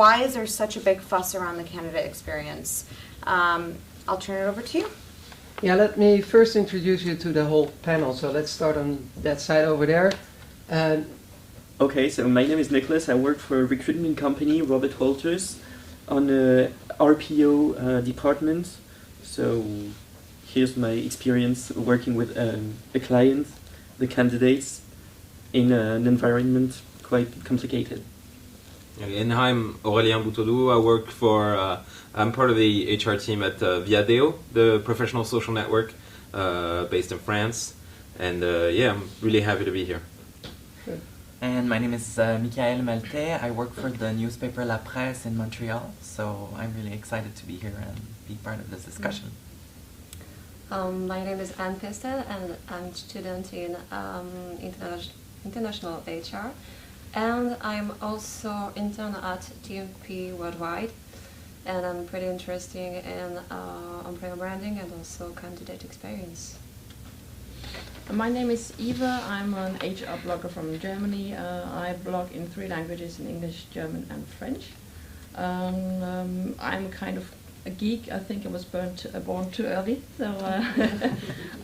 why is there such a big fuss around the candidate experience? I'll turn it over to you. Yeah, let me first introduce you to the whole panel. So let's start on that side over there. Okay, so my name is Nicholas. I work for a recruitment company, Robert Walters, on the RPO department. So here's my experience working with a client, the candidates, in an environment quite complicated. And I'm Aurélien Boutoulou. I work for, I'm part of the HR team at Viadeo, the professional social network based in France. And I'm really happy to be here. Good. And my name is Michael Malte. I work for the newspaper La Presse in Montreal. So I'm really excited to be here and be part of this discussion. My name is Anne Pestel, and I'm a student in international HR. And I'm also intern at TMP Worldwide, and I'm pretty interested in employer branding and also candidate experience. My name is Eva. I'm an HR blogger from Germany. I blog in 3 languages, in English, German and French. I'm kind of a geek. I think I was born too early, so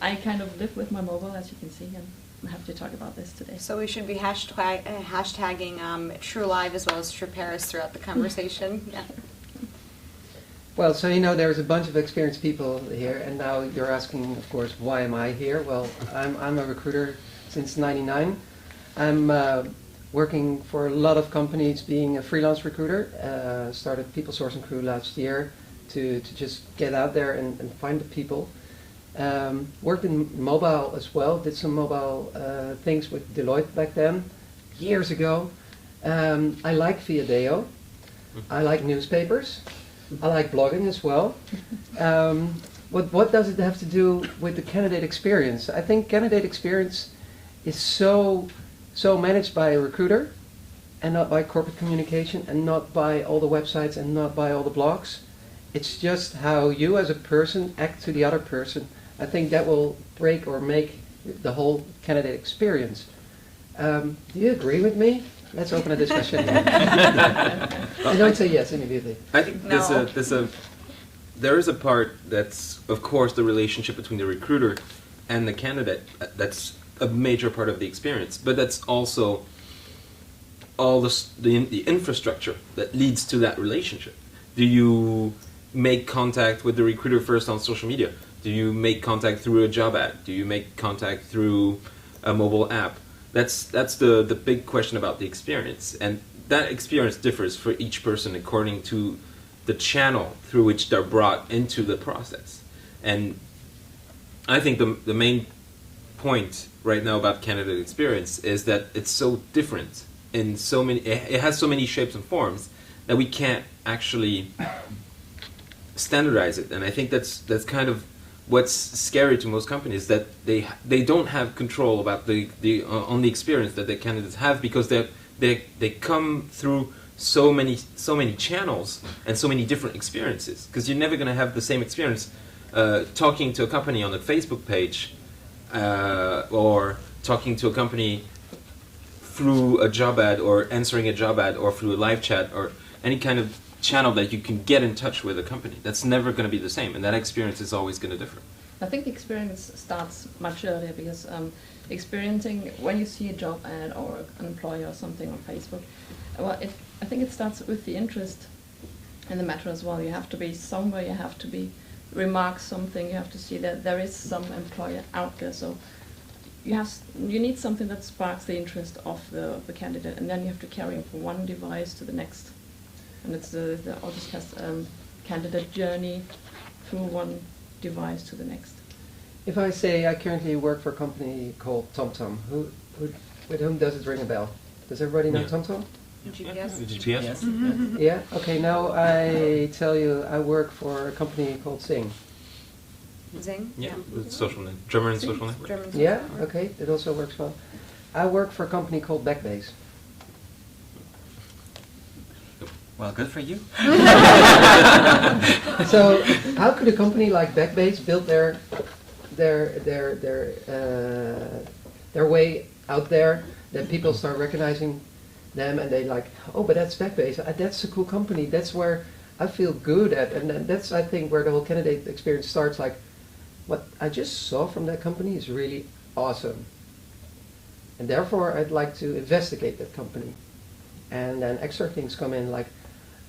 I kind of live with my mobile, as you can see, and I'm happy to talk about this today. So we should be hashtagging True Live as well as True Paris throughout the conversation. Yeah. Well, so there's a bunch of experienced people here, and now you're asking, of course, why am I here? Well, I'm a recruiter since '99. I'm working for a lot of companies, being a freelance recruiter. Started People Sourcing Crew last year to just get out there and find the people. Worked in mobile as well, did some mobile things with Deloitte back then, years ago. I like Viadeo. I like newspapers. I like blogging as well. What does it have to do with the candidate experience? I think candidate experience is so managed by a recruiter and not by corporate communication and not by all the websites and not by all the blogs. It's just how you as a person act to the other person. I think that will break or make the whole candidate experience. Do you agree with me? Let's open a discussion. I don't say yes immediately. I think there is a part that's, of course, the relationship between the recruiter and the candidate. That's a major part of the experience, but that's also all the infrastructure that leads to that relationship. Do you make contact with the recruiter first on social media? Do you make contact through a job ad? Do you make contact through a mobile app? That's the big question about the experience, and that experience differs for each person according to the channel through which they're brought into the process. And I think the main point right now about candidate experience is that it's so different in so many. It has so many shapes and forms that we can't actually standardize it. And I think that's kind of what's scary to most companies, that they don't have control about on the experience that the candidates have, because they come through so many channels and so many different experiences. Because you're never going to have the same experience talking to a company on a Facebook page or talking to a company through a job ad or answering a job ad or through a live chat or any kind of channel that you can get in touch with a company. That's never going to be the same, and that experience is always going to differ. I think the experience starts much earlier, because experiencing when you see a job ad or an employer or something on Facebook, I think it starts with the interest in the matter as well. You have to be somewhere, you have to remark something, you have to see that there is some employer out there. So you need something that sparks the interest of the candidate, and then you have to carry him from one device to the next. And it's the all discussed candidate journey through one device to the next. If I say I currently work for a company called TomTom, with whom does it ring a bell? Does everybody know TomTom? GPS? The GPS? Yes. Yeah? Okay, now I tell you I work for a company called Zing. Zing? Yeah, the German social network. German. Yeah? Okay, it also works well. I work for a company called Backbase. Well, good for you. So, how could a company like Backbase build their way out there that people start recognizing them, and they like, oh, but that's Backbase. That's a cool company. That's where I feel good at, and that's I think where the whole candidate experience starts. Like, what I just saw from that company is really awesome, and therefore I'd like to investigate that company. And then extra things come in, like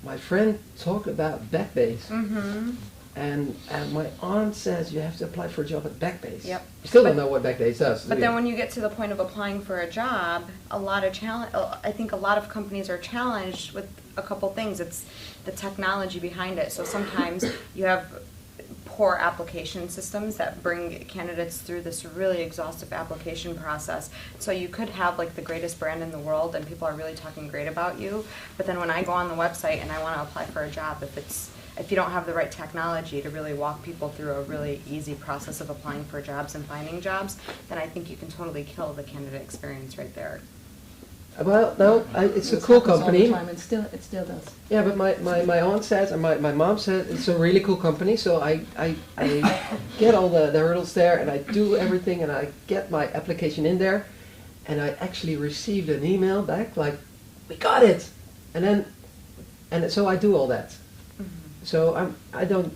my friend talked about Backbase. Mm-hmm. And my aunt says you have to apply for a job at Backbase. Yep. You still But- don't know what Backbase does. But do then you? when you get to the point of applying for a job, I think a lot of companies are challenged with a couple things. It's the technology behind it. So sometimes you have poor application systems that bring candidates through this really exhaustive application process. So you could have like the greatest brand in the world and people are really talking great about you. But then when I go on the website and I want to apply for a job, if you don't have the right technology to really walk people through a really easy process of applying for jobs and finding jobs, then I think you can totally kill the candidate experience right there. Well, no, it's a This cool happens all the company. time, it still does. Yeah, but my aunt says, and my mom said it's a really cool company. So I get all the hurdles there, and I do everything, and I get my application in there, and I actually received an email back like, we got it, and so I do all that. So I don't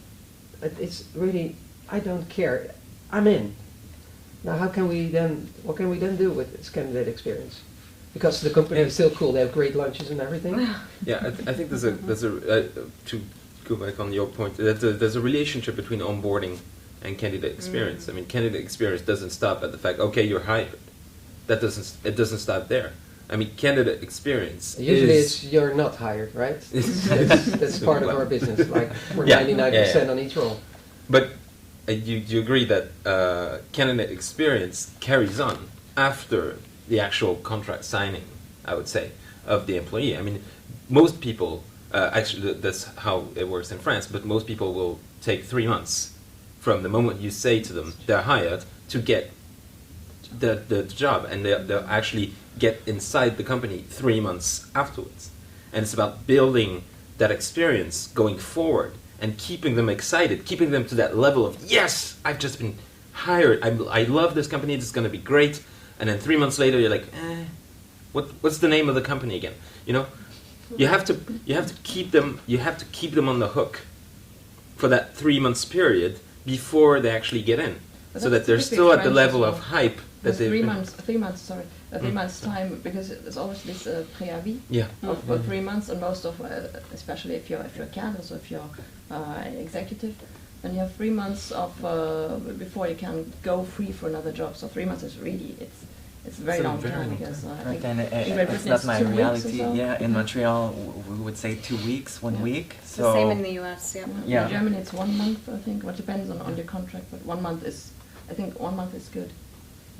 care. I'm in. Now what can we then do with this candidate experience? Because the company is still cool, they have great lunches and everything. Yeah, I think there's a to go back on your point, there's a relationship between onboarding and candidate experience. I mean, candidate experience doesn't stop at the fact, okay, you're hired. It doesn't stop there. I mean, candidate experience Usually is... it's you're not hired, right? It's- that's part of our business, like we're Yeah, 99% yeah. on each role. But you agree that candidate experience carries on after the actual contract signing, I would say, of the employee. I mean, most people, actually that's how it works in France, but most people will take 3 months from the moment you say to them they're hired to get the job, and they'll actually get inside the company 3 months afterwards. And it's about building that experience going forward and keeping them excited, keeping them to that level of, yes, I've just been hired, I love this company, this is going to be great. And then 3 months later, you're like, what's the name of the company again? You know, you have to keep them on the hook for that 3 months period before they actually get in, But so that's that they're typically still at the French level as of well. hype that Because they've 3 been. months, 3 months time, because there's always this préavis Yeah. of 3 months, and most of, especially if you're a candidate, so if you're executive, then you have 3 months of before you can go free for another job. So 3 months is really it's a very It's a long very time long because I Right, think and in Great it's Britain not my 2 weeks or reality. so. Yeah, in Montreal we would say 2 weeks, 1 Yeah. week. It's So the same in the US, yeah. Yeah. In Germany it's 1 month, I think. Well, it depends on the contract, but 1 month is, I think 1 month is good.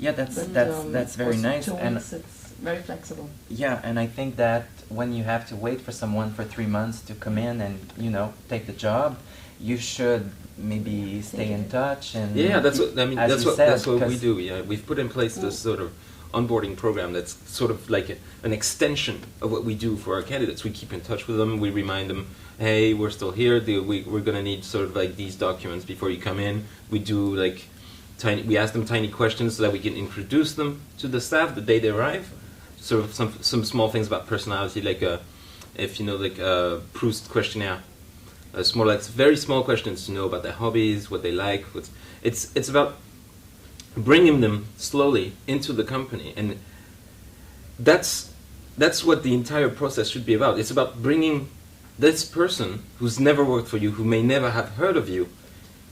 yeah, that's But, that's very also nice. 2 And weeks, it's very flexible. yeah, and I think that when you have to wait for someone for 3 months to come in and take the job, you should maybe stay in touch and Yeah, that's what I mean. as That's you what said, that's what we 'cause- do. Yeah, we've put in place this sort of onboarding program that's sort of like an extension of what we do for our candidates. We keep in touch with them. We remind them, hey, we're still here. We're going to need sort of like these documents before you come in. We do like we ask them tiny questions so that we can introduce them to the staff the day they arrive. Sort of some small things about personality, like a Proust questionnaire. Small, like very small questions to know about their hobbies, what they like. It's about bringing them slowly into the company, and that's what the entire process should be about. It's about bringing this person who's never worked for you, who may never have heard of you,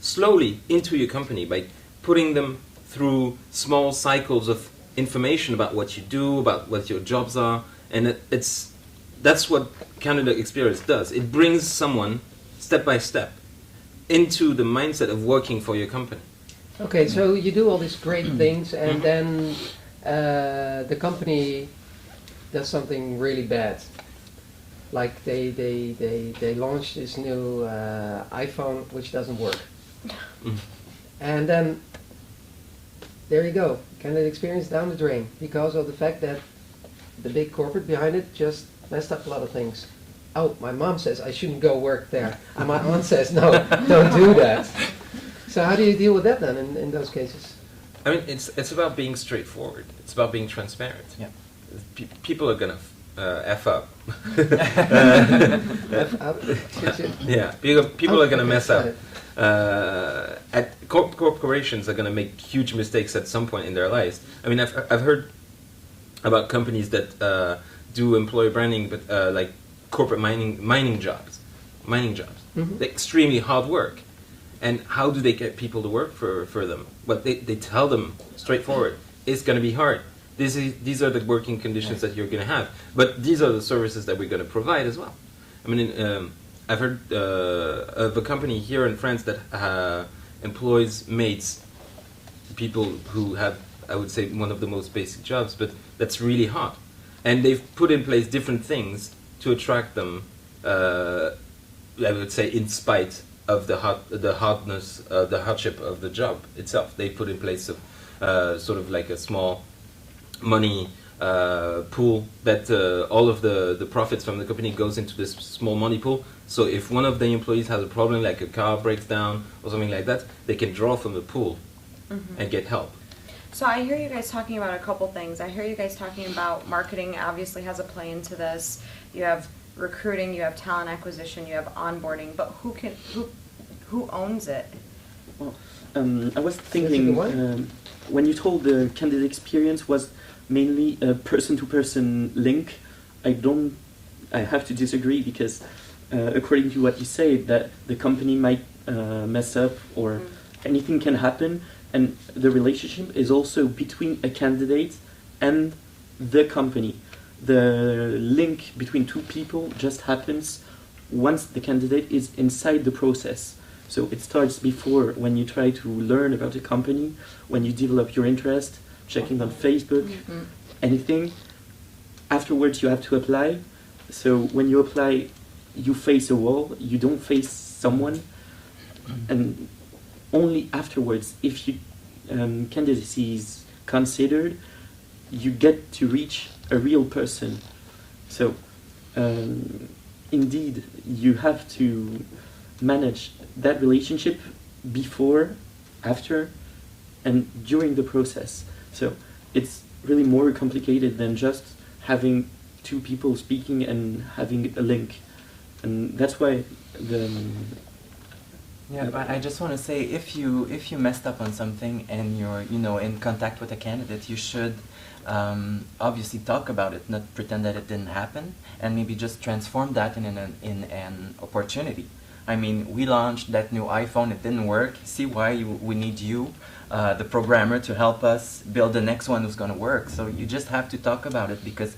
slowly into your company by putting them through small cycles of information about what you do, about what your jobs are, and that's what candidate experience does. It brings someone step by step into the mindset of working for your company. Okay, so you do all these great things, and then the company does something really bad. Like they launch this new iPhone which doesn't work. And then there you go, candidate experience down the drain because of the fact that the big corporate behind it just messed up a lot of things. Oh, my mom says I shouldn't go work there. And my aunt says, no, don't do that. So how do you deal with that then in those cases? I mean, it's about being straightforward. It's about being transparent. Yeah. People are gonna F up. F up. Yeah, people are going to mess up. Got it. Corporations are going to make huge mistakes at some point in their lives. I mean, I've heard about companies that do employer branding, but like corporate mining jobs. Mhm. Extremely hard work. And how do they get people to work for them? Well, they tell them straightforward, it's going to be hard. These are the working conditions that you're going to have. But these are the services that we're going to provide as well. I mean, I've heard of a company here in France that employs maids, people who have, I would say, one of the most basic jobs, but that's really hard. And they've put in place different things to attract them, I would say, in spite of the hardness, the hardship of the job itself. They put in place sort of like a small money pool that all of the profits from the company goes into this small money pool. So if one of the employees has a problem, like a car breaks down or something like that, they can draw from the pool and get help. So I hear you guys talking about a couple things. I hear you guys talking about marketing obviously has a play into this. You have recruiting, you have talent acquisition, you have onboarding, but who owns it? Well, I was Yes, thinking you can when you told the candidate experience was mainly a person-to-person link, I have to disagree because according to what you say, that the company might mess up or anything can happen, and the relationship is also between a candidate and the company. The link between two people just happens once the candidate is inside the process. So it starts before, when you try to learn about a company, when you develop your interest, checking on Facebook, anything. Afterwards you have to apply. So when you apply, you face a wall, you don't face someone. And only afterwards, if you candidacy is considered, you get to reach a real person. So indeed, you have to manage that relationship before, after, and during the process. So it's really more complicated than just having two people speaking and having a link. And that's why Yeah, but I just want to say, if you messed up on something and you're in contact with a candidate, you should obviously talk about it, not pretend that it didn't happen, and maybe just transform that in an opportunity. I mean, we launched that new iPhone, it didn't work. See why we need you, the programmer, to help us build the next one who's going to work. So you just have to talk about it, because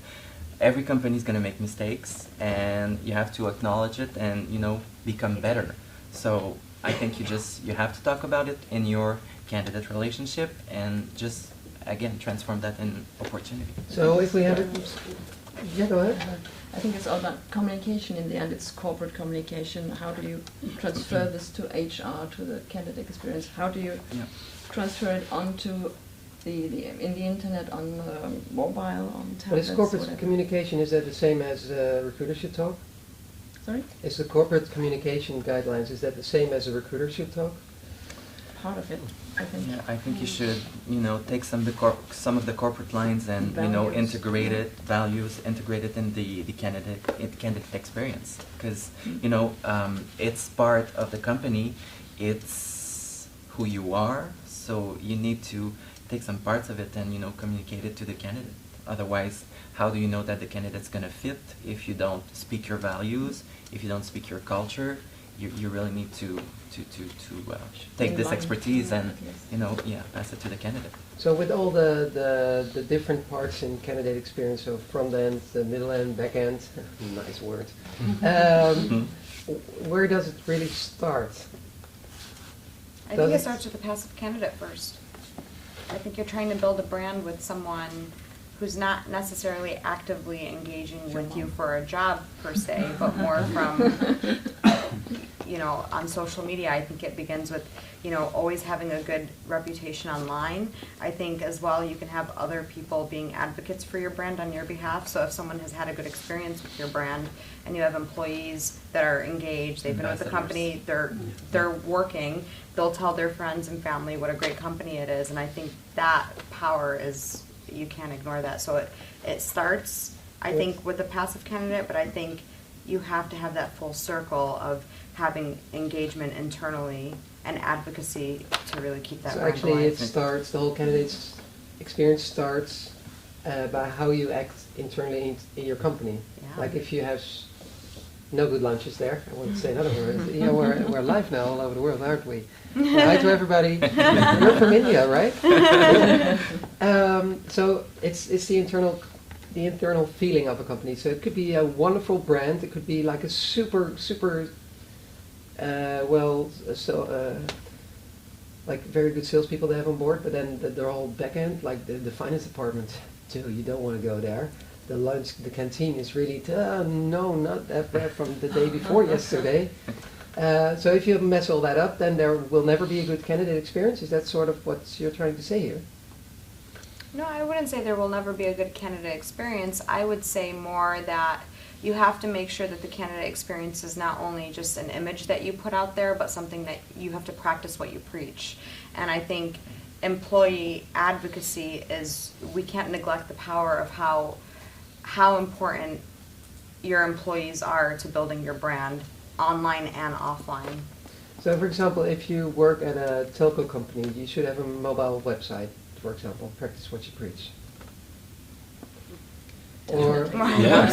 every company is going to make mistakes, and you have to acknowledge it and become better. So I think you have to talk about it in your candidate relationship, and just again transform that in opportunity. So if we have it, yeah, go ahead. I think it's all about communication. In the end, it's corporate communication. How do you transfer this to HR, to the candidate experience? How do you transfer it onto in the internet, on mobile, on tablets? But is corporate whatever? communication, is that the same as recruiters should talk? Sorry? Is the corporate communication guidelines, is that the same as a recruiter should talk? Part of it, I think. Yeah, I think you should, take some of the corporate lines and Values. integrate it, integrate it in the candidate experience, because it's part of the company, it's who you are, so you need to take some parts of it and communicate it to the candidate. Otherwise, how do you know that the candidate's going to fit if you don't speak your values, if you don't speak your culture? You really need to take this expertise and pass it to the candidate. So with all the different parts in candidate experience, so front end, the middle end, back end, nice word, where does it really start? I think it starts with the passive candidate first. I think you're trying to build a brand with someone who's not necessarily actively engaging with you for a job per se, but more from, on social media. I think it begins with, always having a good reputation online. I think as well you can have other people being advocates for your brand on your behalf. So if someone has had a good experience with your brand and you have employees that are engaged, they've been with the company, they're working, they'll tell their friends and family what a great company it is. And I think that power is, you can't ignore that. So it starts I Yes. think, with a passive candidate, but I think you have to have that full circle of having engagement internally and advocacy to really keep that So brand actually, alive. the whole candidate's experience starts by how you act internally in your company. Yeah. Like if you have no good lunches there, I wouldn't say another word. You know, we're live now all over the world, aren't we? Hi to everybody. You're from India, right? So it's the internal feeling of a company. So it could be a wonderful brand. It could be like a super like very good salespeople they have on board, but then their whole back end, like the finance department, too, you don't want to go there. The lunch, the canteen is really, no, not that bad from the day before yesterday. So if you mess all that up, then there will never be a good candidate experience. Is that sort of what you're trying to say here? No, I wouldn't say there will never be a good candidate experience. I would say more that you have to make sure that the candidate experience is not only just an image that you put out there, but something that you have to practice what you preach. And I think employee advocacy is, we can't neglect the power of how important your employees are to building your brand online and offline. So for example, if you work at a telco company, you should have a mobile website, for example, practice what you preach. Or Yeah,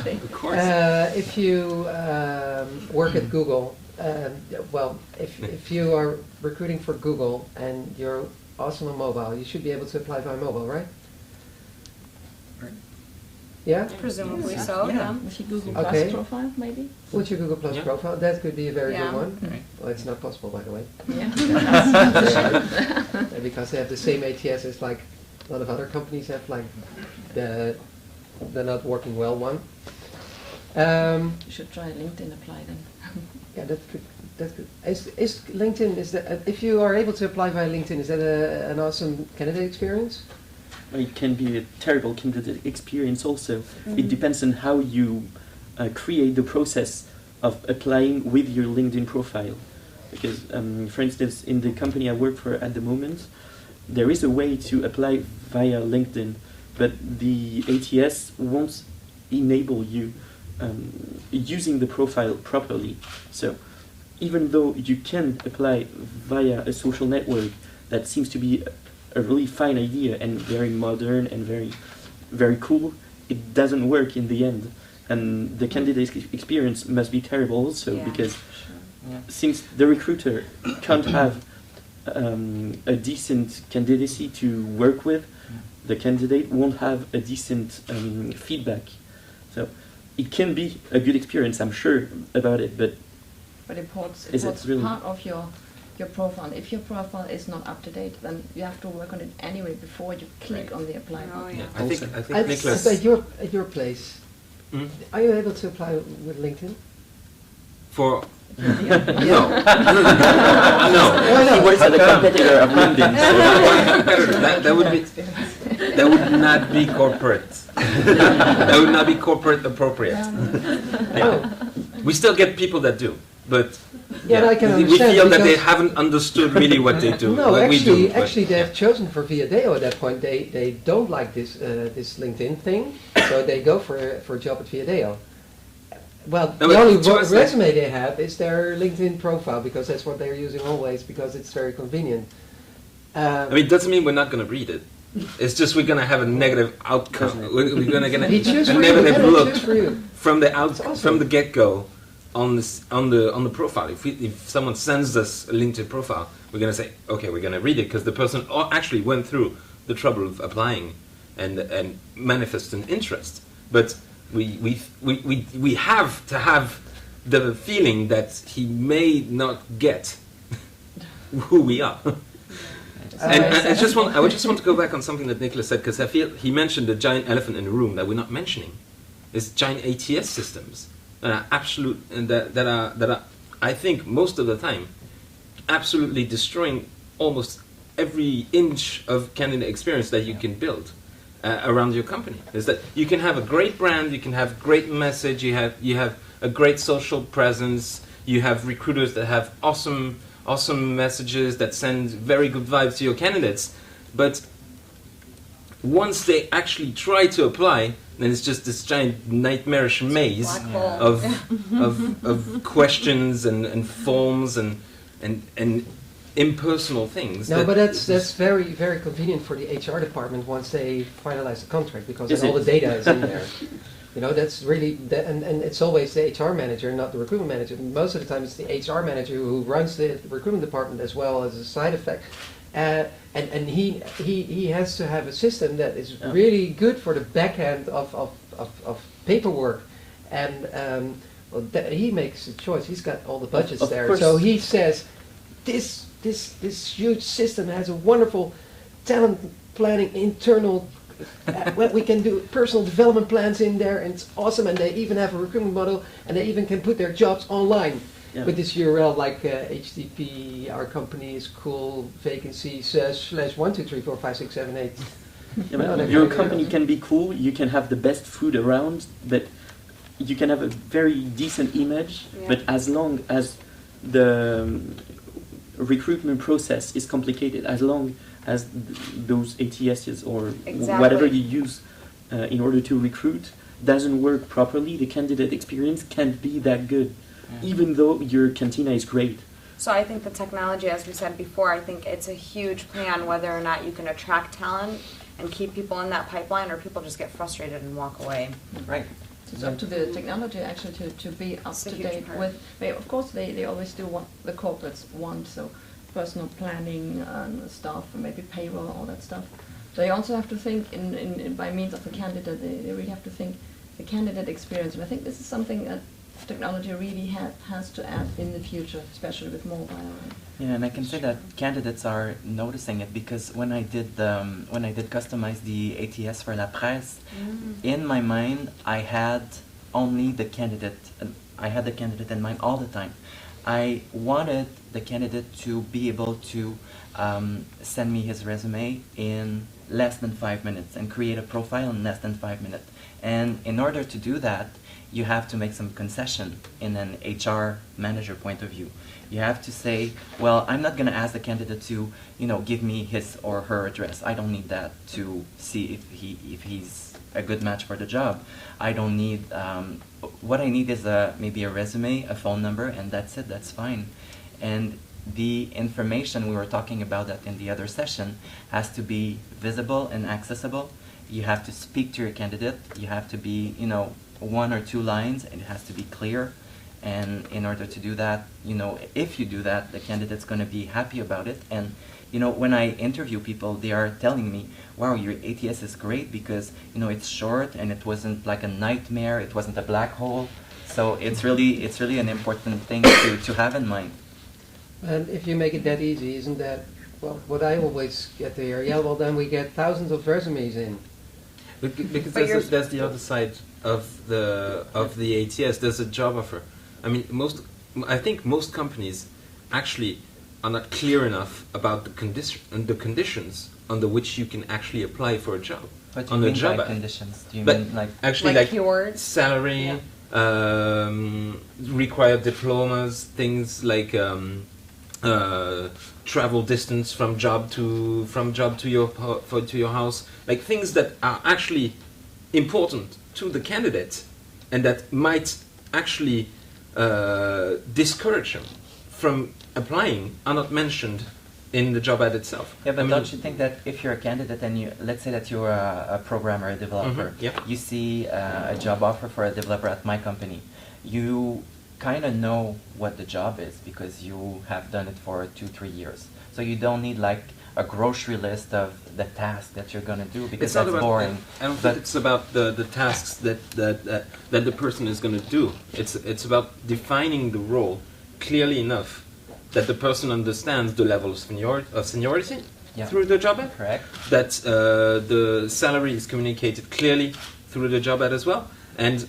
of course. if you work at Google, if you are recruiting for Google and you're awesome on mobile, you should be able to apply via mobile, right? Yeah? Presumably Yeah. so, Yeah. yeah. With your Google Okay. Plus profile, maybe? What's your Google Plus Yeah. profile? That could be a very Yeah. good one. Right. Well, it's not possible, by the way. Yeah. Because they have the same ATS as like a lot of other companies have, like the not working well one. You should try LinkedIn apply then. Yeah, that's good. That's good. Is LinkedIn, is that, if you are able to apply via LinkedIn, is that an awesome candidate experience? It can be a terrible candidate experience also. It depends on how you create the process of applying with your LinkedIn profile. Because, for instance, in the company I work for at the moment, there is a way to apply via LinkedIn, but the ATS won't enable you using the profile properly. So even though you can apply via a social network, that seems to be a really fine idea and very modern and very, very cool, it doesn't work in the end. And the candidate experience must be terrible also, Yeah. because Yeah. since the recruiter can't have a decent candidacy to work with, the candidate won't have a decent feedback. So it can be a good experience, I'm sure about it, but But it puts Is it really- part of your profile. If your profile is not up to date, then you have to work on it anyway before you click Right. on the apply Oh, button. yeah. I think At Nicholas. your place, Hmm? are you able to apply with LinkedIn? For no, no, he works at a competitor of LinkedIn. So. that would not be corporate. That would not be corporate appropriate. Yeah. We still get people that do, but Yeah, I can we understand, feel that they because- haven't understood really what they do. No, what we actually, do. but- actually, they have chosen for Viadeo at that point. They don't like this LinkedIn thing, so they go for a job at Viadeo. Well, No, the but only to us, like- resume they have is their LinkedIn profile, because that's what they're using always, because it's very convenient. I mean, it doesn't mean we're not going to read it. It's just we're going to have a negative outcome. We're going to get he choose a for you. negative Yeah, look choose for you. from the It's awesome. from the get go on the profile. If someone sends us a LinkedIn profile, we're going to say, okay, we're going to read it because the person actually went through the trouble of applying and manifest an interest. But we have to have the feeling that he may not get who we are. And I would just want to go back on something that Nicholas said, because I feel he mentioned the giant elephant in the room that we're not mentioning. Is giant ATS systems that are absolute and that are I think most of the time absolutely destroying almost every inch of candidate experience that you can build around your company. Is that you can have a great brand, you can have great message, you have a great social presence, you have recruiters that have awesome messages that send very good vibes to your candidates, but once they actually try to apply, then it's just this giant nightmarish maze Black hole. of questions and forms and impersonal things. No, that- but that's very, very convenient for the HR department once they finalize the contract, because Is then all it? the data is in there. You know, that's really, and it's always the HR manager, not the recruitment manager. Most of the time it's the HR manager who runs the recruitment department as well as a side effect. And he has to have a system that is Yeah. really good for the back end of paperwork. And well, he makes a choice. He's got all the budgets Of there. course. So he says, this huge system has a wonderful talent planning internal. We can do personal development plans in there, and it's awesome. And they even have a recruitment model, and they even can put their jobs online Yeah. with this URL like HTTP. Our company is cool. Vacancy /1 2 3 4 5 6 7 8. Yeah, No, but that your kind of- company can be cool. You can have the best food around, but you can have a very decent image. Yeah. But as long as the recruitment process is complicated, as long as those ATSs or Exactly. whatever you use in order to recruit doesn't work properly, the candidate experience can't be that good, even though your cantina is great. So I think the technology, as we said before, I think it's a huge play on whether or not you can attract talent and keep people in that pipeline, or people just get frustrated and walk away. Right. It's up to the technology actually to be up It's a to huge date part. with. Of course, they always do what the corporates want, so personal planning and stuff, and maybe payroll, all that stuff. They also have to think in by means of the candidate. They really have to think the candidate experience, and I think this is something that technology really has to add in the future, especially with mobile. Yeah, and I can say that candidates are noticing it, because when I did customize the ATS for La Presse, in my mind I had only the candidate. I had the candidate in mind all the time. I wanted the candidate to be able to send me his resume in less than 5 minutes and create a profile in less than 5 minutes. And in order to do that, you have to make some concession in an HR manager point of view. You have to say, well, I'm not going to ask the candidate to, give me his or her address. I don't need that to see if he's a good match for the job. I don't need, what I need is maybe a resume, a phone number, and that's it, that's fine. And the information, we were talking about that in the other session, has to be visible and accessible. You have to speak to your candidate. You have to be, 1 or 2 lines, and it has to be clear. And in order to do that, if you do that, the candidate's going to be happy about it. And, when I interview people, they are telling me, wow, your ATS is great because, it's short and it wasn't like a nightmare. It wasn't a black hole. So it's really an important thing to have in mind. And if you make it that easy, isn't that, well, what I always get to hear? Yeah, well, then we get thousands of resumes in. Because But that's the other side of the ATS. There's a job offer. I mean, I think most companies actually are not clear enough about the conditions under which you can actually apply for a job. What do on you the mean job by ad. conditions? Do you But mean like actually, Like like keywords? salary, required diplomas, things like travel distance from job to your house, like things that are actually important to the candidate and that might actually discourage them from applying are not mentioned in the job ad itself. Yeah, but I mean, don't you think that if you're a candidate and let's say that you're a programmer, a developer, Mhm, yeah. you see a job offer for a developer at my company, you kind of know what the job is because you have done it for 2-3 years. So you don't need like a grocery list of the tasks that you're gonna do because it's not that's about, boring. I don't But- think it's about the tasks that the person is going to do. It's about defining the role clearly enough that the person understands the level of seniority Yeah. through the job ad. Correct. That the salary is communicated clearly through the job ad as well. And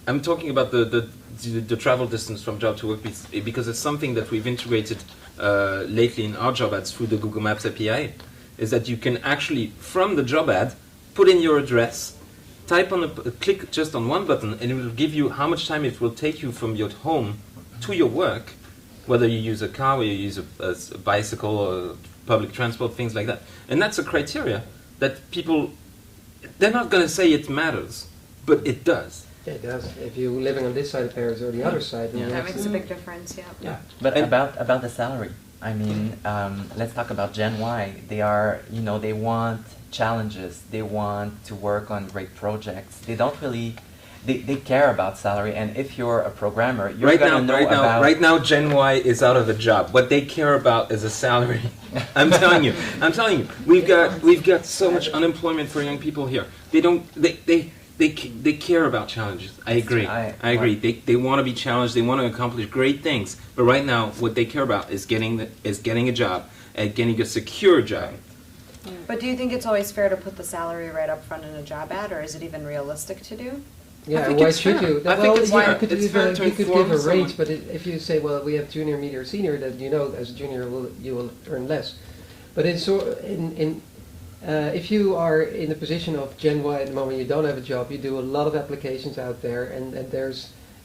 I'm talking about the travel distance from job to work because it's something that we've integrated lately in our job ads through the Google Maps API. Is that you can actually, from the job ad, put in your address, type on click just on one button, and it will give you how much time it will take you from your home to your work, whether you use a car, whether you use a bicycle or public transport, things like that. And that's a criteria that people, they're not going to say it matters, but it does. Yeah, it does. If you're living on this side of Paris or the other side, then Yeah. you That have makes to- a big difference, yeah. Yeah. But And- about the salary, I mean, let's talk about Gen Y. They are, you know, they want challenges. They want to work on great projects. They don't really, they care about salary. And if you're a programmer, you're Right gonna now, know right now, about. right now, Gen Y is out of a job. What they care about is a salary. I'm telling you. I'm telling you. We've got so much unemployment for young people here. They don't. They care about challenges. I agree. I- I agree. They want to be challenged. They want to accomplish great things. But right now, what they care about is getting a job and getting a secure job. But do you think it's always fair to put the salary right up front in a job ad, or is it even realistic to do? Yeah, think why it's should fair. you? I think it's you fair. could It's give fair a, to you could inform give a range, someone. but if you say, well, we have junior, medium, senior, that you know as a junior you will earn less. But if you are in the position of Gen Y at the moment, you don't have a job, you do a lot of applications out there, and there's,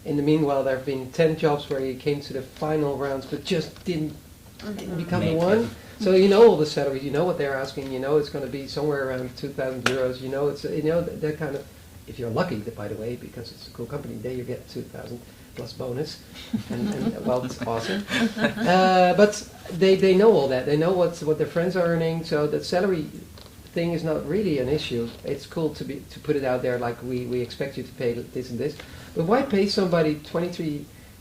in the meanwhile, there have been 10 jobs where you came to the final rounds but just didn't become the Make one. it. So you know all the salaries, you know what they're asking, you know it's going to be somewhere around 2,000 euros, you know that kind of, if you're lucky, by the way, because it's a cool company, there you get 2,000 plus bonus, and well, it's awesome. But they know all that, they know what their friends are earning, so that salary thing is not really an issue. It's cool to put it out there like we expect you to pay this and this, but why pay somebody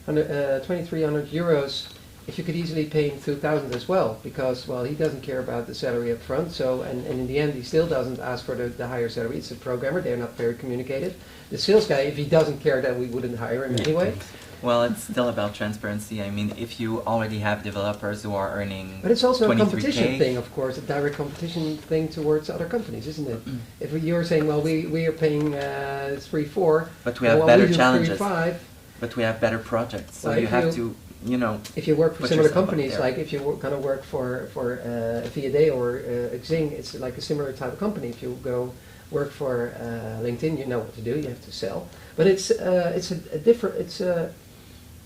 2,300 euros if you could easily pay him 2,000 as well? Because, well, he doesn't care about the salary up front, so, and in the end he still doesn't ask for the higher salary. It's a programmer, they're not very communicative. The sales guy, if he doesn't care, then we wouldn't hire him anyway. Well, it's still about transparency. I mean, if you already have developers who are earning But it's also a 23K, competition thing, of course, a direct competition thing towards other companies, isn't it? If you're saying, well, we are paying 3-4, But we have well, better we do challenges. 3-5. but we have better projects, so Well, you if have you- to, you know. If you work for Put similar yourself up companies, there. like if you're going to work for VAD or Xing, it's like a similar type of company. If you go work for LinkedIn, you know what to do. You have to sell. But it's a different.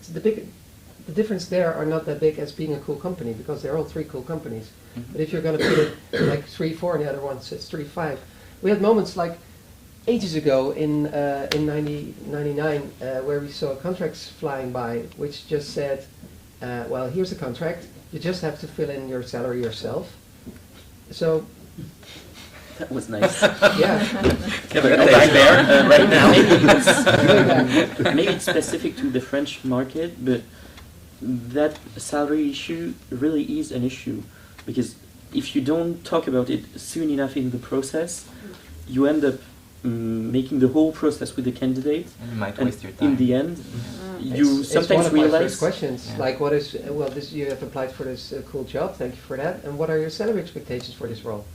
The difference there are not that big as being a cool company, because they're all three cool companies. Mhm. But if you're going to put it like 3-4 and the other one says 3-5, we had moments like ages ago in 99 where we saw contracts flying by which just said, well, here's a contract, you just have to fill in your salary yourself. So, That was nice. yeah. Yeah, but right there, right now, Yeah. maybe it's specific to the French market, but that salary issue really is an issue, because if you don't talk about it soon enough in the process, you end up making the whole process with the candidate, And you might and waste your time. in the end, you It's sometimes one of my realize. first questions. Yeah. Like, what is, well, this, you have applied for this cool job, thank you for that, and what are your salary expectations for this role?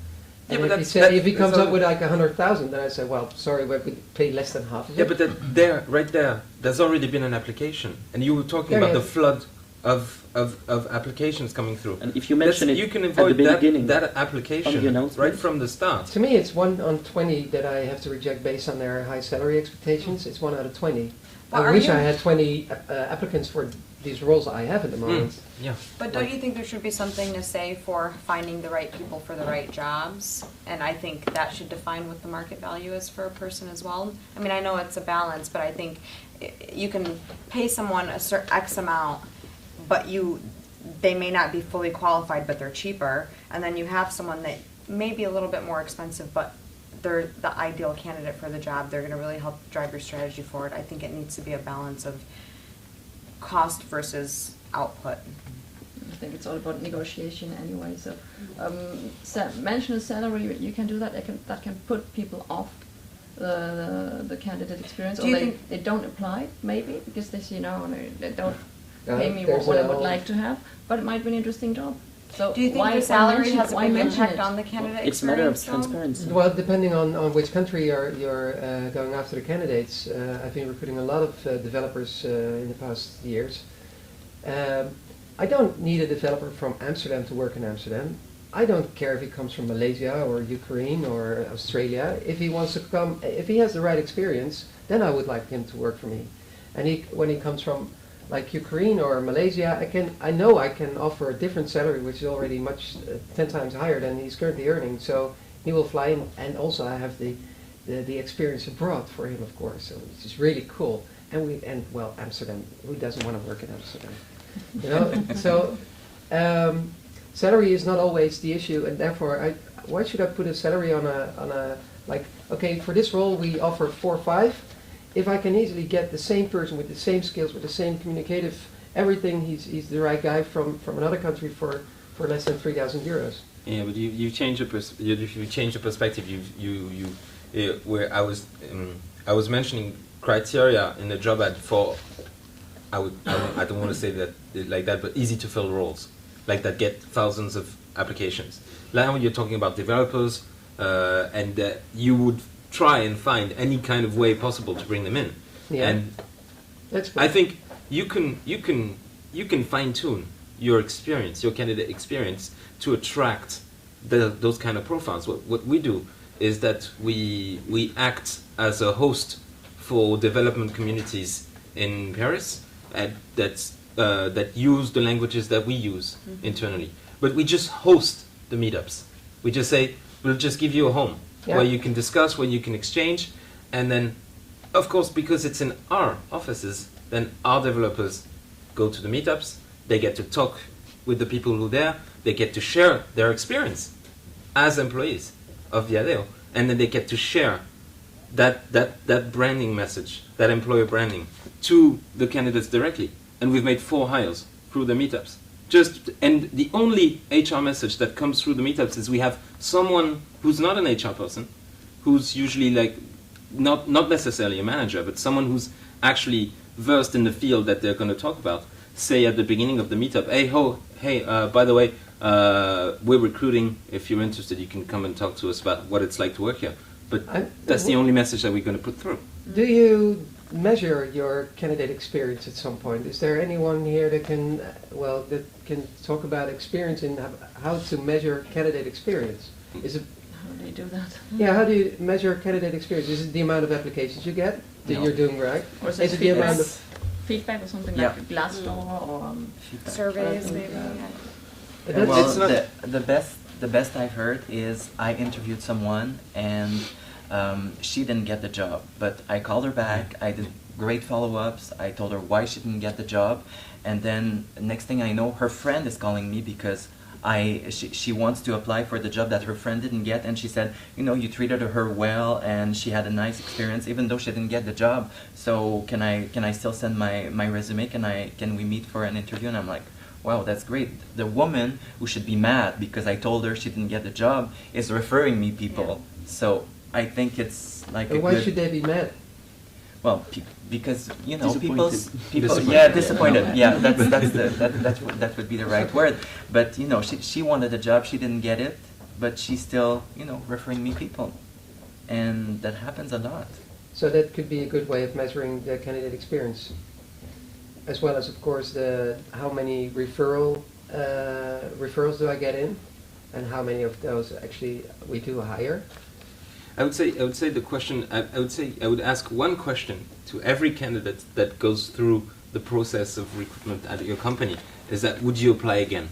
Yeah, And but if he, if he comes up with like 100,000, then I say, well, sorry, we could pay less than half of Yeah, it. but right there, there's already been an application, and you were talking There about you the have- flood of applications coming through. And if you mention That's- it you can at the avoid beginning, that on the application announcement. right from the start. To me, it's 1 on 20 that I have to reject based on their high salary expectations. It's 1 out of 20. Well, I are wish you- I had 20 applicants for these roles I have at the moment. Yeah. But don't you think there should be something to say for finding the right people for the right jobs? And I think that should define what the market value is for a person as well. I mean, I know it's a balance, but I think you can pay someone a certain X amount, but they may not be fully qualified, but they're cheaper. And then you have someone that may be a little bit more expensive, but they're the ideal candidate for the job. They're going to really help drive your strategy forward. I think it needs to be a balance of cost versus output. I think it's all about negotiation anyway. So, mention a salary, you can do that. That can put people off the candidate experience, Do or you they, think- they don't apply maybe because they say no, they don't Uh, pay me there's what I a would whole- like to have, but it might be an interesting job. So Do you think why, the salary mention, has a why big mention impact it? on the candidate It's a matter of experience, though? transparency. Well, depending on which country you're going after the candidates, I've been recruiting a lot of developers in the past years. I don't need a developer from Amsterdam to work in Amsterdam. I don't care if he comes from Malaysia or Ukraine or Australia. If he wants to come, if he has the right experience, then I would like him to work for me. And when he comes from like Ukraine or Malaysia, I know I can offer a different salary, which is already 10 times higher than he's currently earning. So he will fly in, and also I have the experience abroad for him, of course. So it's just really cool. And well, Amsterdam. Who doesn't want to work in Amsterdam? You know. So salary is not always the issue, and therefore, why should I put a salary on a like? Okay, for this role we offer 4 or 5. If I can easily get the same person with the same skills, with the same communicative everything, he's the right guy from another country for less than 3,000 euros. Yeah, but you change you change the perspective. Where I was mentioning criteria in the job ad for I don't want to say that like that, but easy to fill roles like that get thousands of applications. Now you're talking about developers, and you would try and find any kind of way possible to bring them in. Yeah. And That's good. I think you can fine tune your experience, your candidate experience, to attract those kind of profiles. What we do is that we act as a host for development communities in Paris that use the languages that we use internally. But we just host the meetups. We just say, we'll just give you a home where you can discuss, where you can exchange, and then, of course, because it's in our offices, then our developers go to the meetups, they get to talk with the people who are there, they get to share their experience as employees of Viadeo, and then they get to share that branding message, that employer branding, to the candidates directly. And we've made 4 hires through the meetups. And the only HR message that comes through the meetups is we have someone who's not an HR person, who's usually like not necessarily a manager, but someone who's actually versed in the field that they're going to talk about, say at the beginning of the meetup, hey, by the way, we're recruiting. If you're interested, you can come and talk to us about what it's like to work here. But that's the only message that we're going to put through. Do you measure your candidate experience at some point? Is there anyone here that can talk about experience and how to measure candidate experience? Is it? How do you do that? Yeah, how do you measure candidate experience? Is it the amount of applications you get that you're doing right? Or is it the amount of feedback or something Yeah. like Glassdoor or Feedback. Surveys, maybe. That's- Well, it's not- the best I've heard is I interviewed someone and she didn't get the job, but I called her back. I did great follow-ups. I told her why she didn't get the job, and then next thing I know, her friend is calling me because she wants to apply for the job that her friend didn't get, and she said, you treated her well, and she had a nice experience, even though she didn't get the job. So can I still send my resume? Can we meet for an interview? And I'm like, wow, that's great. The woman who should be mad because I told her she didn't get the job is referring me people. Yeah. So I think it's like And why should they be mad? well, because Disappointed. people Disappointed. disappointed. Yeah, that would be the right word. But she wanted a job, she didn't get it, but she's still referring me people, and that happens a lot. So that could be a good way of measuring the candidate experience, as well as, of course, how many referrals do I get in, and how many of those actually we do hire. I would say the question. I would ask one question to every candidate that goes through the process of recruitment at your company: is that would you apply again?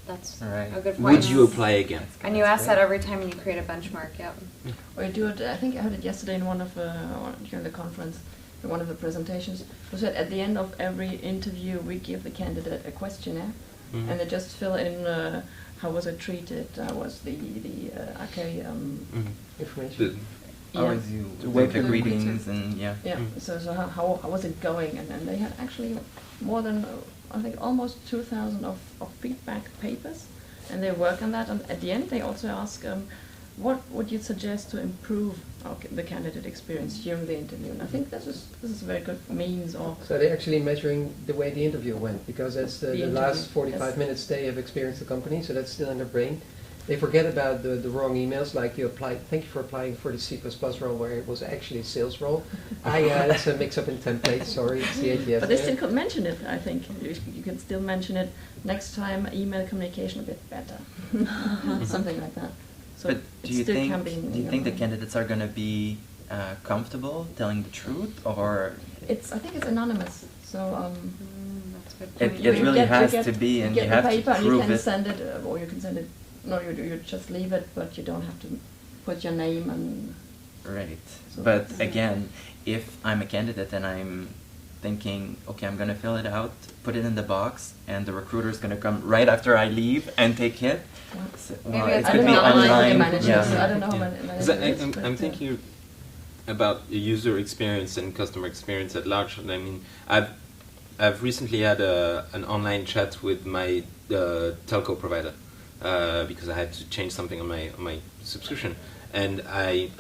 That's Right. a good point. Would you apply again? And you ask that every time you create a benchmark, yep. Or you do it. I think I heard it yesterday in one of during the conference, in one of the presentations. It was that at the end of every interview, we give the candidate a questionnaire, and they just fill in how was it treated, was the Information. How yeah. is you To with work the with greetings and yeah. Yeah. So how was it going? And then they had actually more than I think almost 2,000 of feedback papers, and they work on that. And at the end, they also ask, what would you suggest to improve the candidate experience during the interview? And I think this is a very good means of. So they're actually measuring the way the interview went, because that's the interview, last 45 yes. minutes they have experienced the company, so that's still in their brain. They forget about the wrong emails, like thank you for applying for the C++ role where it was actually a sales role. That's a mix-up in templates, sorry, CATF. But they still could mention it, I think. You can still mention it next time, email communication a bit better. Something like that. So But it do you still think can be in the your brain. candidates are going to be comfortable telling the truth, or I think it's anonymous. So That's a good It- point. it you really get- has you get- to be, and you you get have the to paper and prove you can it. send it, or you can send it. No, you just leave it, but you don't have to put your name and. Right. So But that's- again, if I'm a candidate and I'm thinking, okay, I'm gonna fill it out, put it in the box, and the recruiter's gonna come right after I leave and take it. So, well, Maybe it it's I could don't be know how online. many managers. Yeah. I don't know how Yeah. many 'Cause managers. I'm thinking about user experience and customer experience at large. I mean, I've recently had an online chat with my telco provider because I had to change something on my subscription, and I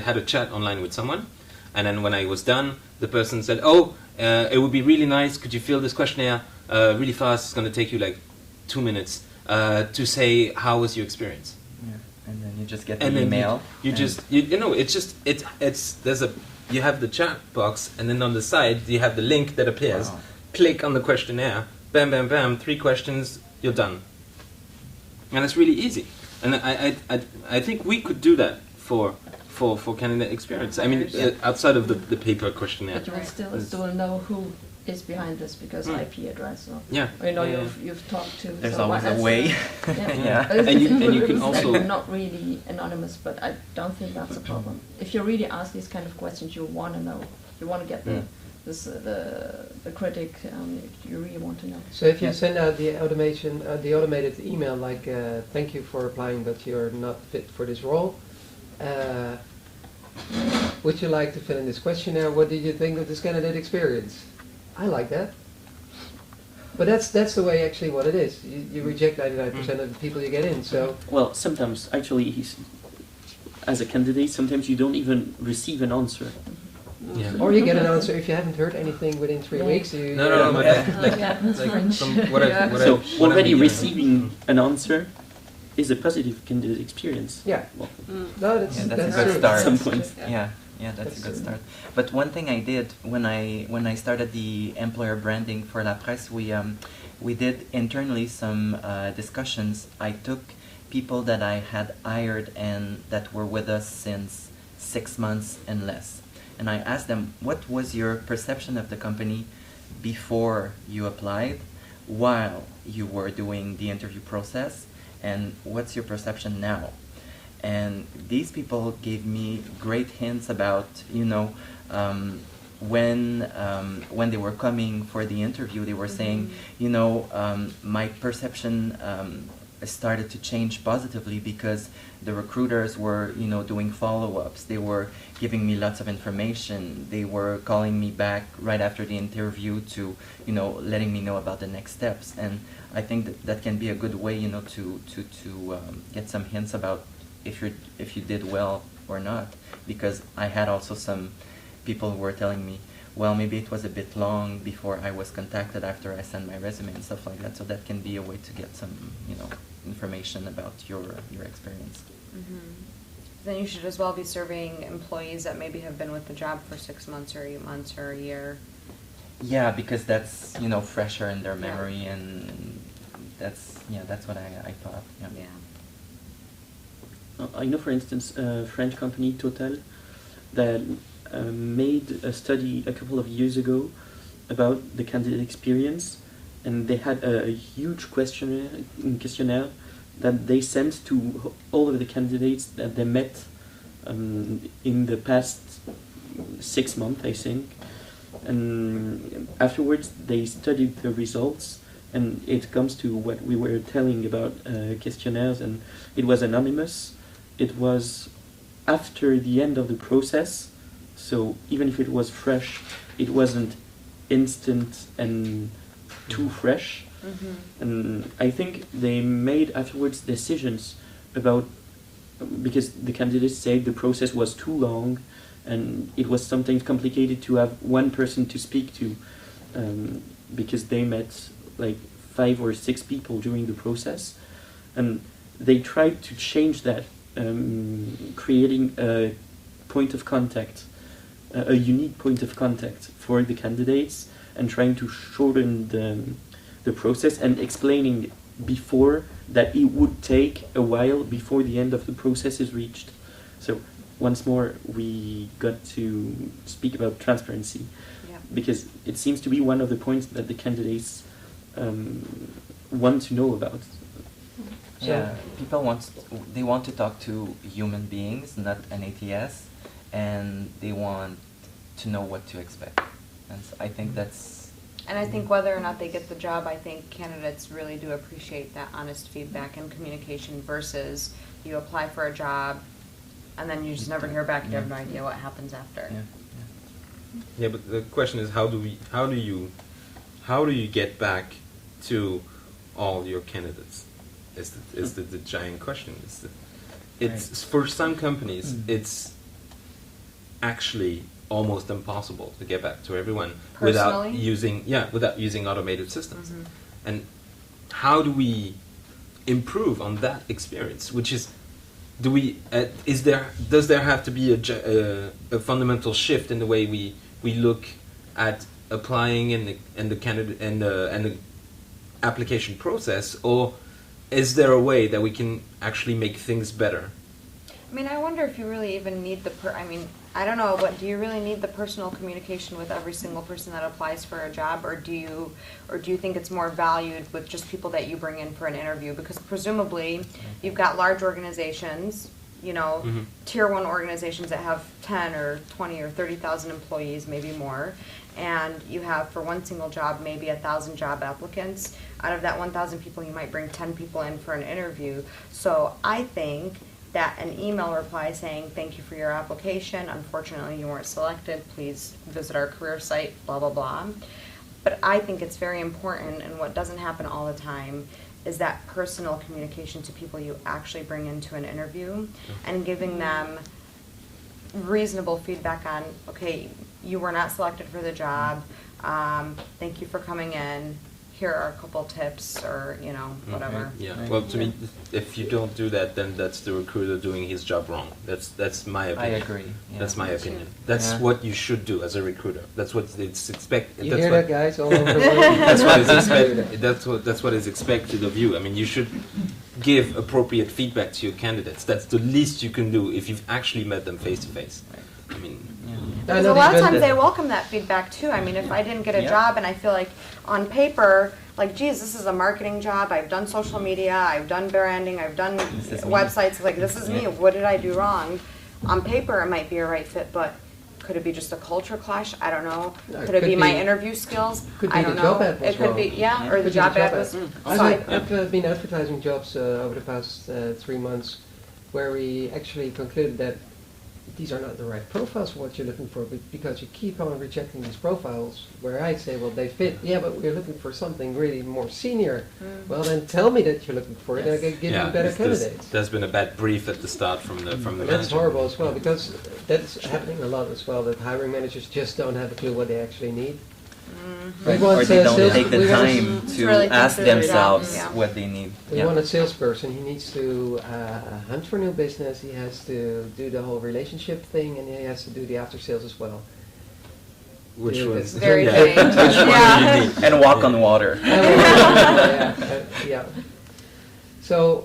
had a chat online with someone, and then when I was done, the person said, "Oh, it would be really nice. Could you fill this questionnaire really fast? It's going to take you like 2 minutes to say how was your experience." Yeah. And then you just get the And then email. you and- just you know it's you have the chat box, and then on the side you have the link that appears. Wow. Click on the questionnaire, bam bam bam, 3 questions, you're done. And it's really easy. And I think we could do that for candidate experience. I mean, outside of the paper questionnaire. But you will It's- still know who is behind this because IP address or Yeah. or, you know Yeah. you've talked to. There's so always a that's, way. Yeah. Yeah. And you can It's also- like not really anonymous, but I don't think that's a problem. If you really ask these kind of questions, you want to know. You want to get Mm. the critic. You really want to know. So if you send out the automated email like, thank you for applying, but you're not fit for this role, would you like to fill in this questionnaire? What did you think of this candidate experience? I like that. But that's the way actually what it is. You reject 99% of the people you get in. So Well, sometimes actually, as a candidate, sometimes you don't even receive an answer. Yeah. or you get an answer if you haven't heard anything within 3 Yeah. weeks. You, No, but like, Yeah, that's like French. from what Yeah. I've So what already I've- receiving an answer is a positive candidate experience. Yeah. Well, No, that's, Yeah, that's a that's good true. start. At some point. Yeah, that's That's a good true. start. But one thing I did when I started the employer branding for La Presse, we did internally some discussions. I took people that I had hired and that were with us since 6 months and less, and I asked them, what was your perception of the company before you applied, while you were doing the interview process, and what's your perception now? And these people gave me great hints about, when they were coming for the interview, they were saying, my perception started to change positively because the recruiters were, doing follow-ups. They were giving me lots of information. They were calling me back right after the interview to, letting me know about the next steps. And I think that can be a good way, to get some hints about if you did well or not. Because I had also some people who were telling me, well, maybe it was a bit long before I was contacted after I sent my resume and stuff like that. So that can be a way to get some, information about your experience. Then you should as well be serving employees that maybe have been with the job for 6 months or 8 months or a year. Yeah, because that's fresher in their Yeah. memory, and that's what I thought. Yeah. Yeah. I know, for instance, a French company, Total, that made a study a couple of years ago about the candidate experience, and they had a huge questionnaire that they sent to all of the candidates that they met in the past 6 months, I think. And afterwards, they studied the results, and it comes to what we were telling about questionnaires, and it was anonymous. It was after the end of the process, so even if it was fresh, it wasn't instant and too fresh. And I think they made afterwards decisions about, because the candidates said the process was too long and it was sometimes complicated to have one person to speak to, because they met like 5 or 6 people during the process, and they tried to change that, creating a point of contact, a unique point of contact for the candidates, and trying to shorten the process and explaining before that it would take a while before the end of the process is reached. So once more, we got to speak about transparency, Yeah. because it seems to be one of the points that the candidates want to know about. So Yeah, people they want to talk to human beings, not an ATS, and they want to know what to expect. And so I think that's And I think whether or not they get the job, I think candidates really do appreciate that honest feedback and communication versus you apply for a job and then you just never hear back, you have no idea what happens after. yeah. Yeah, but the question is, how do you get back to all your candidates? Is the giant question. It's for some companies, it's actually almost impossible to get back to everyone without Personally? using automated systems. Mhm. And how do we improve on that experience? Which is, does there have to be a fundamental shift in the way we look at applying and the candidate and the application process, or is there a way that we can actually make things better? I mean, I wonder if you really even need I don't know, but do you really need the personal communication with every single person that applies for a job, or do you think it's more valued with just people that you bring in for an interview? Because presumably you've got large organizations, Mhm. tier 1 organizations that have 10 or 20 or 30,000 employees, maybe more, and you have for one single job maybe 1,000 job applicants. Out of that 1,000 people, you might bring 10 people in for an interview. So I think that an email reply saying, thank you for your application, unfortunately you weren't selected, please visit our career site, blah, blah, blah. But I think it's very important, and what doesn't happen all the time is that personal communication to people you actually bring into an interview and giving them reasonable feedback on, okay, you were not selected for the job, thank you for coming in, here are a couple tips, or whatever. Yeah. Right. Well, to me, if you don't do that, then that's the recruiter doing his job wrong. That's my I opinion. agree. Yeah. That's my opinion. That's Yeah. what you should do as a recruiter. That's what it's expected. you hear that, guys, all over the world? That's what is expected. That's what is expected of you. I mean, you should give appropriate feedback to your candidates. That's the least you can do if you've actually met them face to face. I mean, Because a lot of times they welcome that feedback too. I mean, if I didn't get a Yeah. job and I feel like on paper, like, geez, this is a marketing job, I've done social media, I've done branding, I've done This is me. websites, like, this is me, Yeah. what did I do wrong? On paper, it might be a right fit, but could it be just a culture clash? I don't know. No, Could it be my be- interview skills? could I be don't the know. job ad was It could be, wrong. yeah, or the Could be job ad was. So I've been advertising jobs over the past 3 months where we actually concluded that these are not the right profiles for what you're looking for, but because you keep on rejecting these profiles where I say, well, they fit, yeah, but we're looking for something really more senior. Well, then tell me that you're looking for it, and I can give you better candidates. there's been a bad brief at the start from the And that's manager. horrible as well, because that's happening a lot as well, that hiring managers just don't have a clue what they actually need. Right. We want Or they don't sales- take the we want- time To to really think ask through it, themselves yeah. what they need. We Yeah. want a salesperson. He needs to hunt for new business. He has to do the whole relationship thing, and he has to do the after sales as well. Which Yeah, was that's very yeah. vague. Which one Yeah. do you need? And walk on water. Yeah. So,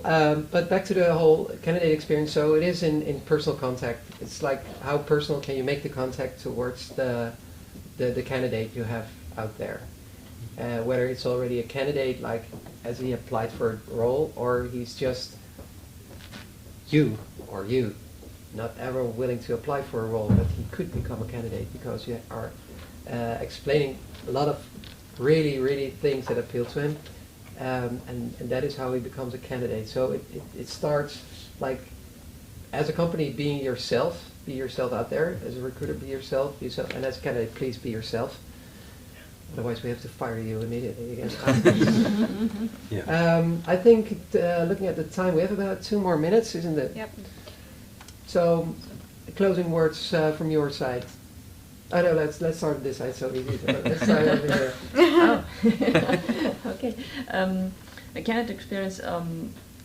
but back to the whole candidate experience. So it is in personal contact. It's like, how personal can you make the contact towards the candidate you have out there? Whether it's already a candidate, like as he applied for a role, or he's just you, not ever willing to apply for a role, but he could become a candidate because you are explaining a lot of really things that appeal to him, and that is how he becomes a candidate. So it starts like, as a company, being yourself, be yourself out there. As a recruiter, be yourself, and as a candidate, please be yourself. Otherwise, we have to fire you immediately again. Yeah. I think, looking at the time, we have about 2 more minutes, isn't it? Yep. So, closing words from your side. Oh no, let's start on this side. So easy. Let's start over here. Oh. Okay. A candidate experience,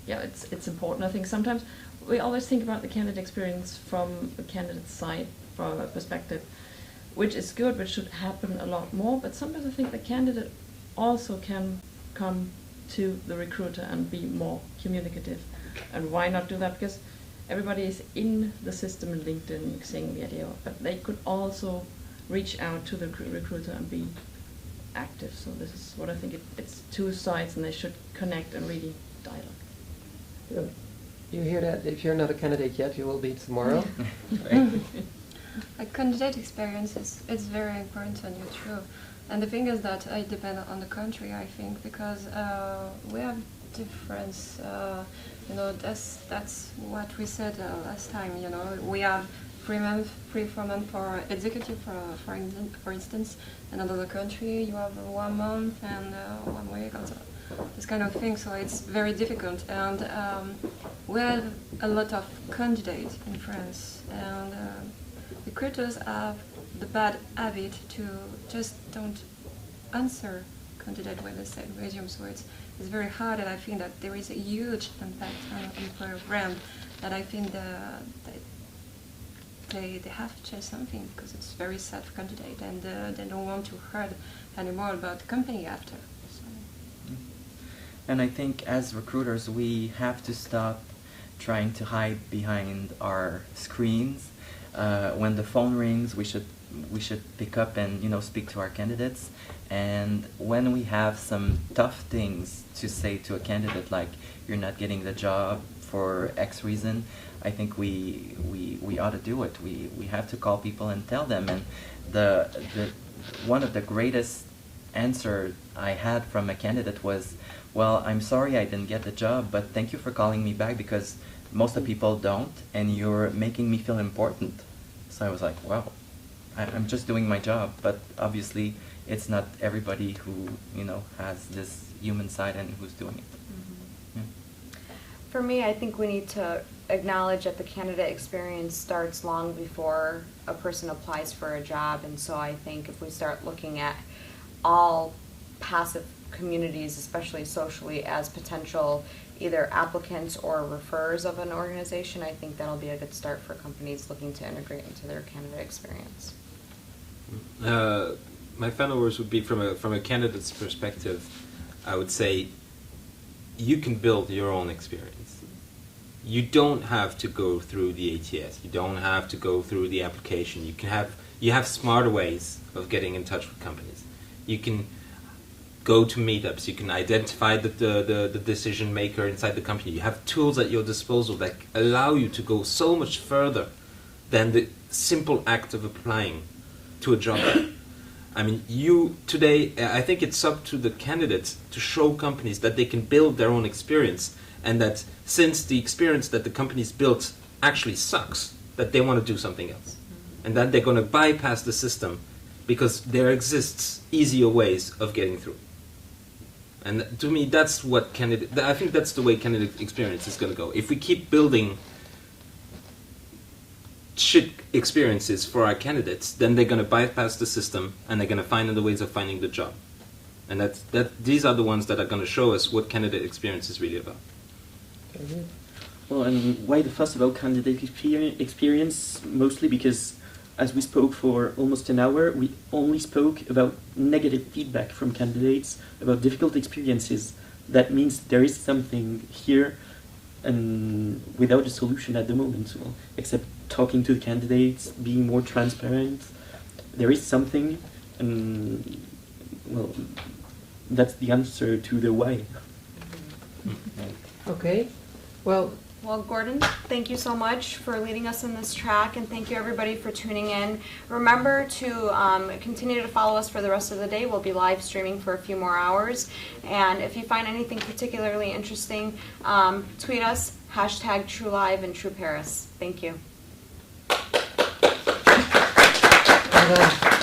it's important. I think sometimes we always think about the candidate experience from a candidate's side, from a perspective, which is good, which should happen a lot more. But sometimes I think the candidate also can come to the recruiter and be more communicative. And why not do that? Because everybody is in the system in LinkedIn seeing the idea, but they could also reach out to the recruiter and be active. So this is what I think, it's 2 sides, and they should connect and really dialogue. You hear that? If you're not a candidate yet, you will be tomorrow. A candidate experience is very important and you're true. And the thing is that it depends on the country, I think, because we have difference. That's what we said last time. We have 3 months, 4 months for executive, for instance. In another country, you have 1 month and 1 week, and so this kind of thing. So it's very difficult. And we have a lot of candidates in France, and recruiters have the bad habit to just don't answer candidate when they send resume. So it's very hard, and I think that there is a huge impact on employer brand. That I think that they have to change something, because it's very sad for candidate, and they don't want to hear anymore about the company after. So. And I think as recruiters, we have to stop trying to hide behind our screens. When the phone rings, we should pick up and speak to our candidates. And when we have some tough things to say to a candidate, like you're not getting the job for X reason, I think we ought to do it. We have to call people and tell them. And the one of the greatest answer I had from a candidate was, well, I'm sorry I didn't get the job, but thank you for calling me back, because most of the people don't, and you're making me feel important. So I was like, wow, I'm just doing my job, but obviously it's not everybody who has this human side and who's doing it. Mm-hmm. Yeah. For me, I think we need to acknowledge that the candidate experience starts long before a person applies for a job, and so I think if we start looking at all passive communities, especially socially, as potential either applicants or referrers of an organization, I think that'll be a good start for companies looking to integrate into their candidate experience. My final words would be from a candidate's perspective. I would say you can build your own experience. You don't have to go through the ATS. You don't have to go through the application. You have smarter ways of getting in touch with companies. You can go to meetups. You can identify the decision maker inside the company. You have tools at your disposal that allow you to go so much further than the simple act of applying to a job. I mean, today, I think it's up to the candidates to show companies that they can build their own experience, and that since the experience that the company's built actually sucks, that they want to do something else. And that they're going to bypass the system because there exists easier ways of getting through. And to me, that's what I think that's the way candidate experience is going to go. If we keep building shit experiences for our candidates, then they're going to bypass the system and they're going to find other ways of finding the job. And these are the ones that are going to show us what candidate experience is really about. Well, and why the fuss about candidate experience? Mostly because, as we spoke for almost an hour, we only spoke about negative feedback from candidates, about difficult experiences. That means there is something here, and without a solution at the moment, well, except talking to the candidates, being more transparent. There is something, and well, that's the answer to the why. Okay. Well, Gordon, thank you so much for leading us in this track, and thank you everybody for tuning in. Remember to continue to follow us for the rest of the day. We'll be live streaming for a few more hours, and if you find anything particularly interesting, tweet us, #TrueLive and TrueParis. Thank you. well done.